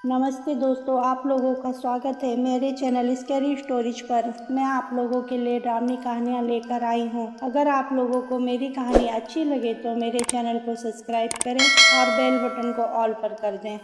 नमस्ते दोस्तों, आप लोगों का स्वागत है मेरे चैनल स्कैरी स्टोरीज पर। मैं आप लोगों के लिए ड्रामी कहानियाँ लेकर आई हूँ। अगर आप लोगों को मेरी कहानी अच्छी लगे तो मेरे चैनल को सब्सक्राइब करें और बेल बटन को ऑल पर कर दें।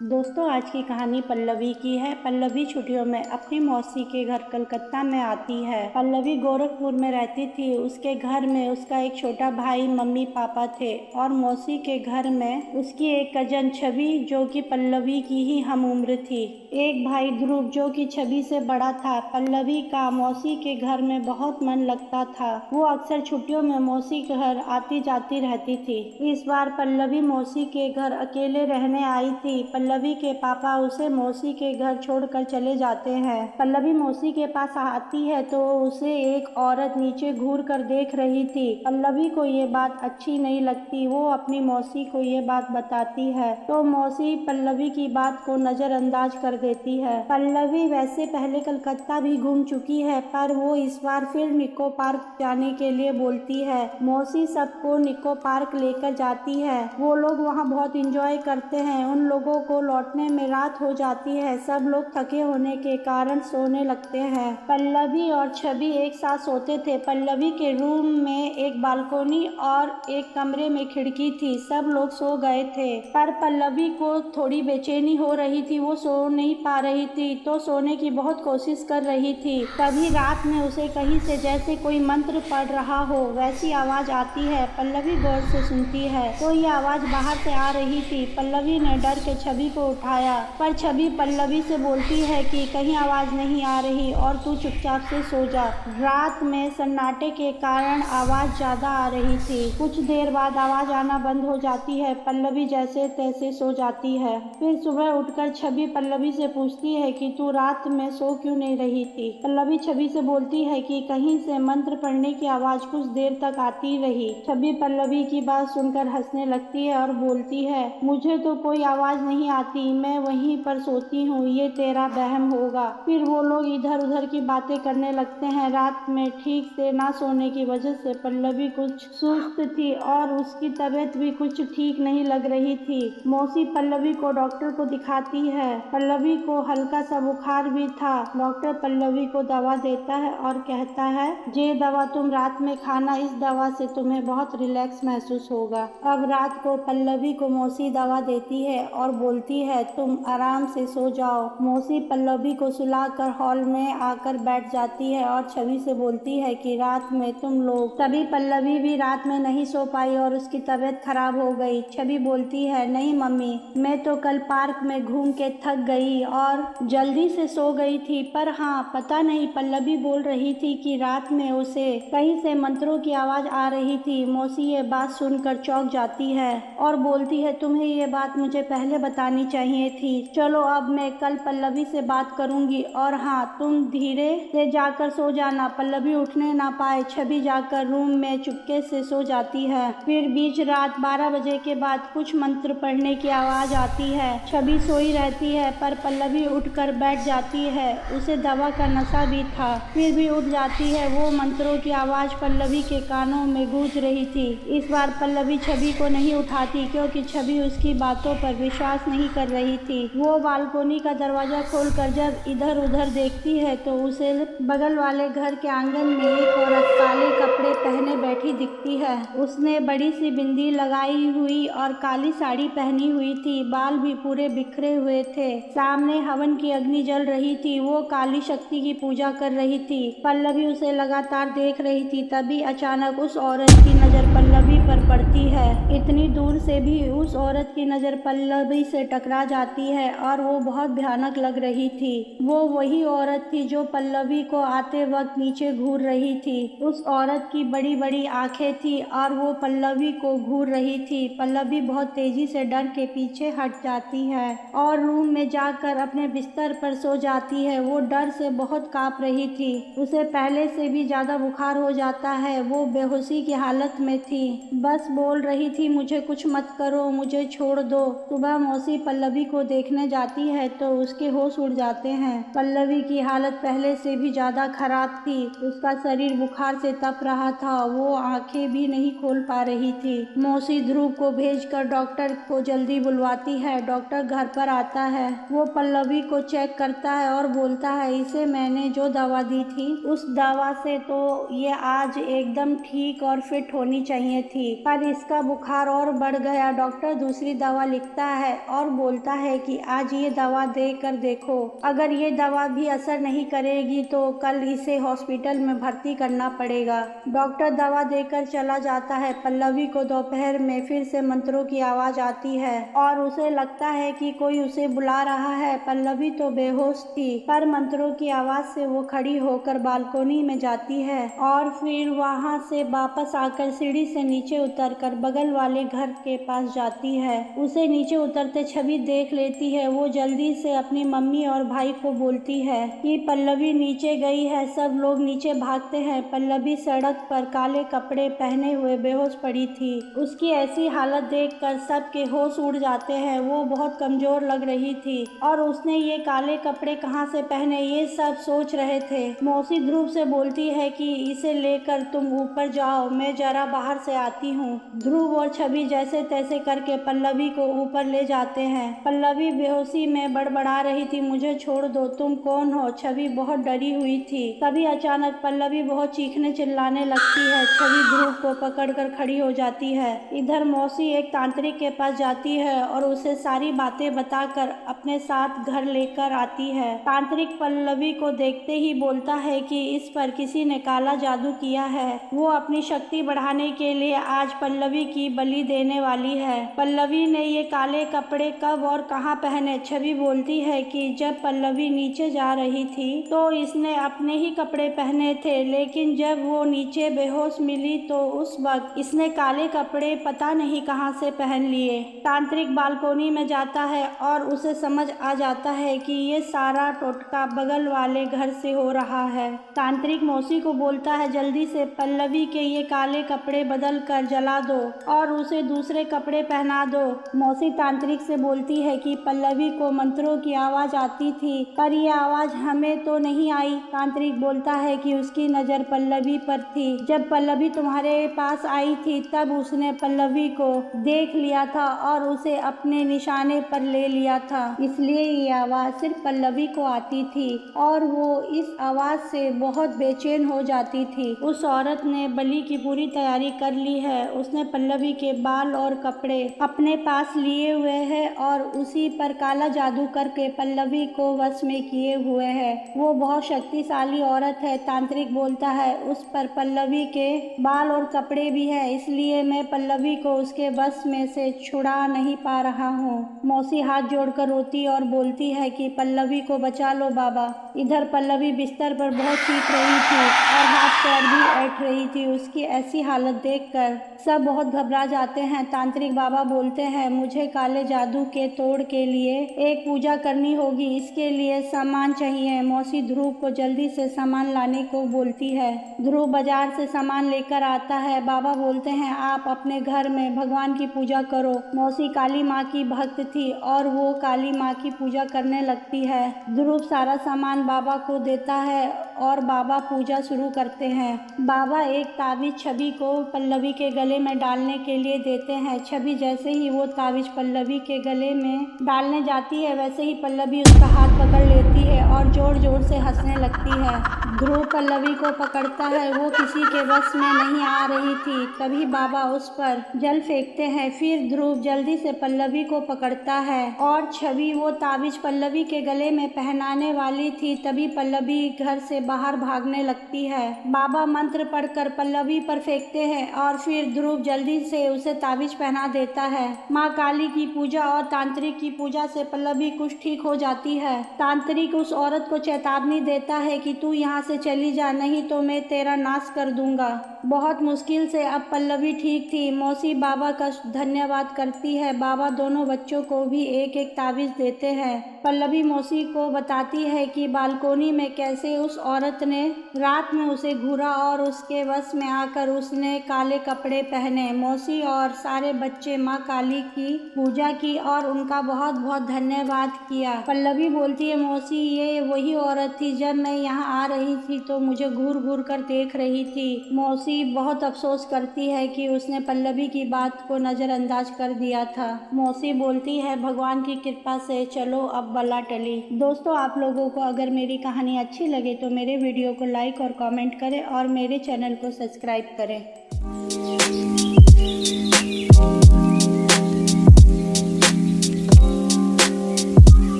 दोस्तों, आज की कहानी पल्लवी की है। पल्लवी छुट्टियों में अपनी मौसी के घर कलकत्ता में आती है। पल्लवी गोरखपुर में रहती थी। उसके घर में उसका एक छोटा भाई, मम्मी पापा थे और मौसी के घर में उसकी एक कजन छवि, जो कि पल्लवी की ही हम उम्र थी। एक भाई ध्रुव, जो कि छवि से बड़ा था। पल्लवी का मौसी के घर में बहुत मन लगता था। वो अक्सर छुट्टियों में मौसी के घर आती जाती रहती थी। इस बार पल्लवी मौसी के घर अकेले रहने आई थी। पल्लवी के पापा उसे मौसी के घर छोड़कर चले जाते हैं। पल्लवी मौसी के पास आती है तो उसे एक औरत नीचे घूर कर देख रही थी। पल्लवी को ये बात अच्छी नहीं लगती। वो अपनी मौसी को ये बात बताती है तो मौसी पल्लवी की बात को नजरअंदाज कर देती है। पल्लवी वैसे पहले कलकत्ता भी घूम चुकी है, पर वो इस बार फिर निको पार्क जाने के लिए बोलती है। मौसी सबको निको पार्क लेकर जाती है। वो लोग वहाँ बहुत इंजॉय करते हैं। उन लोगों को लौटने में रात हो जाती है। सब लोग थके होने के कारण सोने लगते हैं। पल्लवी और छवि एक साथ सोते थे। पल्लवी के रूम में एक बालकोनी और एक कमरे में खिड़की थी। सब लोग सो गए थे, पर पल्लवी को थोड़ी बेचैनी हो रही थी। वो सो नहीं पा रही थी तो सोने की बहुत कोशिश कर रही थी। तभी रात में उसे कहीं से जैसे कोई मंत्र पढ़ रहा हो वैसी आवाज आती है। पल्लवी गौर से सुनती है तो ये आवाज बाहर से आ रही थी। पल्लवी ने डर के छवि को उठाया, पर छवि पल्लवी से बोलती है कि कहीं आवाज नहीं आ रही और तू चुपचाप से सो जा। रात में सन्नाटे के कारण आवाज ज्यादा आ रही थी। कुछ देर बाद आवाज आना बंद हो जाती है। पल्लवी जैसे तैसे सो जाती है। फिर सुबह उठकर छवि पल्लवी से पूछती है कि तू रात में सो क्यों नहीं रही थी। पल्लवी छवि से बोलती है कि कहीं से मंत्र पढ़ने की आवाज कुछ देर तक आती रही। छवि पल्लवी की बात सुनकर हंसने लगती है और बोलती है, मुझे तो कोई आवाज नहीं आती, मैं वहीं पर सोती हूँ, ये तेरा वहम होगा। फिर वो लोग इधर उधर की बातें करने लगते हैं। रात में ठीक से ना सोने की वजह से पल्लवी कुछ सुस्त थी और उसकी तबीयत भी कुछ ठीक नहीं लग रही थी। मौसी पल्लवी को डॉक्टर को दिखाती है। पल्लवी को हल्का सा बुखार भी था। डॉक्टर पल्लवी को दवा देता है और कहता है, ये दवा तुम रात में खाना, इस दवा से तुम्हें बहुत रिलैक्स महसूस होगा। अब रात को पल्लवी को मौसी दवा देती है और बोलती है, तुम आराम से सो जाओ। मौसी पल्लवी को सुलाकर हॉल में आकर बैठ जाती है और छवि से बोलती है कि रात में तुम लोग तभी पल्लवी भी रात में नहीं सो पाई और उसकी तबीयत खराब हो गई। छवि बोलती है, नहीं मम्मी, मैं तो कल पार्क में घूम के थक गई और जल्दी से सो गई थी। पर हाँ, पता नहीं, पल्लवी बोल रही थी कि रात में उसे कहीं से मंत्रों की आवाज आ रही थी। मौसी ये बात सुनकर चौंक जाती है और बोलती है, तुम्हें ये बात मुझे पहले बतानी चाहिए थी। चलो, अब मैं कल पल्लवी से बात करूंगी और हाँ, तुम धीरे से जाकर सो जाना। पल्लवी उठने ना पाए छवि जाकर रूम में चुपके से सो जाती है। फिर बीच रात 12 बजे के बाद कुछ मंत्र पढ़ने की आवाज आती है। छवि सोई रहती है पर पल्लवी उठकर बैठ जाती है। उसे दवा का नशा भी था, फिर भी उठ जाती है। वो मंत्रों की आवाज पल्लवी के कानों में गूंज रही थी। इस बार पल्लवी छवि को नहीं उठाती क्योंकि छवि उसकी बातों पर विश्वास नहीं कर रही थी। वो बालकोनी का दरवाजा खोलकर जब इधर उधर देखती है तो उसे बगल वाले घर के आंगन में एक औरत काले कपड़े पहने बैठी दिखती है। उसने बड़ी सी बिंदी लगाई हुई और काली साड़ी पहनी हुई थी। बाल भी पूरे बिखरे हुए थे। सामने हवन की अग्नि जल रही थी। वो काली शक्ति की पूजा कर रही थी। पल्लवी उसे लगातार देख रही थी। तभी अचानक उस औरत की नजर पल्लवी पर पड़ती है। इतनी दूर से भी उस औरत की नजर पल्लवी से टकरा जाती है और वो बहुत भयानक लग रही थी। वो वही औरत थी जो पल्लवी को आते वक्त नीचे घूर रही थी। उस औरत की बड़ी बड़ी आंखें थी और वो पल्लवी को घूर रही थी। पल्लवी बहुत तेजी से डर के पीछे हट जाती है और रूम में जाकर अपने बिस्तर पर सो जाती है। वो डर से बहुत कांप रही थी। उसे पहले से भी ज्यादा बुखार हो जाता है। वो बेहोशी की हालत में थी। बस बोल रही थी मुझे कुछ मत करो, मुझे छोड़ दो। सुबह मौसी पल्लवी को देखने जाती है तो उसके होश उड़ जाते हैं। पल्लवी की हालत पहले से भी ज्यादा खराब थी। उसका शरीर बुखार से तप रहा था, वो आंखें भी नहीं खोल पा रही थी। मौसी ध्रुव को भेजकर डॉक्टर को जल्दी बुलवाती है। डॉक्टर घर पर आता है, वो पल्लवी को चेक करता है और बोलता है इसे मैंने जो दवा दी थी उस दवा से तो ये आज एकदम ठीक और फिट होनी चाहिए थी, पर इसका बुखार और बढ़ गया। डॉक्टर दूसरी दवा लिखता है और बोलता है कि आज ये दवा दे कर देखो, अगर ये दवा भी असर नहीं करेगी तो कल इसे हॉस्पिटल में भर्ती करना पड़ेगा। डॉक्टर दवा देकर चला जाता है। पल्लवी को दोपहर में फिर से मंत्रों की आवाज आती है और उसे लगता है कि कोई उसे बुला रहा है। पल्लवी तो बेहोश थी, पर मंत्रों की आवाज से वो खड़ी होकर बालकोनी में जाती है और फिर वहां से वापस आकर सीढ़ी से नीचे उतरकर बगल वाले घर के पास जाती है। उसे नीचे उतरते छवि देख लेती है। वो जल्दी से अपनी मम्मी और भाई को बोलती है कि पल्लवी नीचे गई है। सब लोग नीचे भागते हैं। पल्लवी सड़क पर काले कपड़े पहने हुए बेहोश पड़ी थी। उसकी ऐसी हालत देखकर सबके होश उड़ जाते हैं। वो बहुत कमजोर लग रही थी और उसने ये काले कपड़े कहाँ से पहने, ये सब सोच रहे थे। मौसी ध्रुव से बोलती है कि इसे लेकर तुम ऊपर जाओ, मैं जरा बाहर से आती हूँ। ध्रुव और छवि जैसे तैसे करके पल्लवी को ऊपर ले जाते हैं। पल्लवी बेहोशी में बड़बड़ा रही थी, मुझे छोड़ दो, तुम कौन हो? छवि बहुत डरी हुई थी। तभी अचानक पल्लवी बहुत चीखने चिल्लाने लगती है। छवि ध्रुव को पकड़कर खड़ी हो जाती है। इधर मौसी एक तांत्रिक के पास जाती है और उसे सारी बातें बताकर अपने साथ घर लेकर आती है। तांत्रिक पल्लवी को देखते ही बोलता है कि इस पर किसी ने काला जादू किया है। वो अपनी शक्ति बढ़ाने के लिए आज पल्लवी की बलि देने वाली है। पल्लवी ने ये काले कपड़े कब और कहाँ पहने? छवि बोलती है कि जब पल्लवी नीचे जा रही थी तो इसने अपने ही कपड़े पहने थे, लेकिन जब वो नीचे बेहोश मिली तो उस वक्त इसने काले कपड़े पता नहीं कहां से पहन लिए। तांत्रिक बालकोनी में जाता है और उसे समझ आ जाता है कि ये सारा टोटका बगल वाले घर से हो रहा है। तांत्रिक मौसी को बोलता है जल्दी से पल्लवी के ये काले कपड़े बदल कर जला दो और उसे दूसरे कपड़े पहना दो। मौसी तांत्रिक से बोलती है कि पल्लवी को मंत्रों की आवाज आती थी, पर ये आवाज हमें तो नहीं आई। तांत्रिक बोलता है कि उसकी नजर पल्लवी पर थी। जब पल्लवी तुम्हारे पास आई थी तब उसने पल्लवी को देख लिया था और उसे अपने निशाने पर ले लिया था, इसलिए ये आवाज सिर्फ पल्लवी को आती थी और वो इस आवाज से बहुत बेचैन हो जाती थी। उस औरत ने बलि की पूरी तैयारी कर ली है। उसने पल्लवी के बाल और कपड़े अपने पास लिए हुए हैं और उसी पर काला जादू करके पल्लवी को वश में किए हुए है। वो बहुत शक्तिशाली औरत है। तांत्रिक बोलता है उस पर पल्लवी के बाल और कपड़े भी है, इसलिए मैं पल्लवी को उसके बस में से छुड़ा नहीं पा रहा हूँ। मौसी हाथ जोड़कर रोती और बोलती है कि पल्लवी को बचा लो बाबा। इधर पल्लवी बिस्तर पर बहुत चीख रही थी और हाथ पैर भी ऐंठ रही थी। उसकी ऐसी हालत देखकर सब बहुत घबरा जाते हैं। तांत्रिक बाबा बोलते हैं मुझे काले जादू के तोड़ के लिए एक पूजा करनी होगी, इसके लिए सामान चाहिए। मौसी ध्रुव को जल्दी से सामान लाने को बोलती है। ध्रुव बाजार से सामान लेकर आता है। बाबा बोलते हैं आप अपने घर में भगवान की पूजा करो। मौसी काली माँ की भक्त थी और वो काली माँ की पूजा करने लगती है। ध्रुव सारा सामान बाबा को देता है और बाबा पूजा शुरू करते हैं। बाबा एक ताबीज छवि को पल्लवी के गले में डालने के लिए देते हैं। छवि जैसे ही वो ताबीज पल्लवी के गले में डालने जाती है वैसे ही पल्लवी उसका हाथ पकड़ लेती है और जोर जोर से हंसने लगती है। ध्रुव पल्लवी को पकड़ता है, वो किसी के बस में नहीं आ रही थी। तभी बाबा उस पर जल फेंकते हैं। फिर ध्रुव जल्दी से पल्लवी को पकड़ता है और छवि वो ताबीज पल्लवी के गले में पहनाने वाली थी। तभी पल्लवी घर से बाहर भागने लगती है। बाबा मंत्र पढ़कर पल्लवी पर फेंकते हैं और फिर ध्रुव जल्दी से उसे ताबीज पहना देता है। माँ काली की पूजा और तांत्रिक की पूजा से पल्लवी कुछ ठीक हो जाती है। तांत्रिक उस औरत को चेतावनी देता है कि तू यहाँ से चली जा, नहीं तो मैं तेरा नाश कर दूंगा। बहुत मुश्किल से अब पल्लवी ठीक थी। मौसी बाबा का धन्यवाद करती है। बाबा दोनों बच्चों को भी एक एक ताबीज देते हैं। पल्लवी मौसी को बताती है कि बालकोनी में कैसे उस औरत ने रात में उसे घूरा और उसके वश में आकर उसने काले कपड़े कपड़े पहने। मौसी और सारे बच्चे माँ काली की पूजा की और उनका बहुत बहुत धन्यवाद किया। पल्लवी बोलती है, मौसी ये वही औरत थी, जब मैं यहाँ आ रही थी तो मुझे घूर घूर कर देख रही थी। मौसी बहुत अफसोस करती है कि उसने पल्लवी की बात को नजरअंदाज कर दिया था। मौसी बोलती है, भगवान की कृपा से चलो अब बला टली। दोस्तों, आप लोगों को अगर मेरी कहानी अच्छी लगे तो मेरे वीडियो को लाइक और कमेंट करें और मेरे चैनल को सब्सक्राइब करें।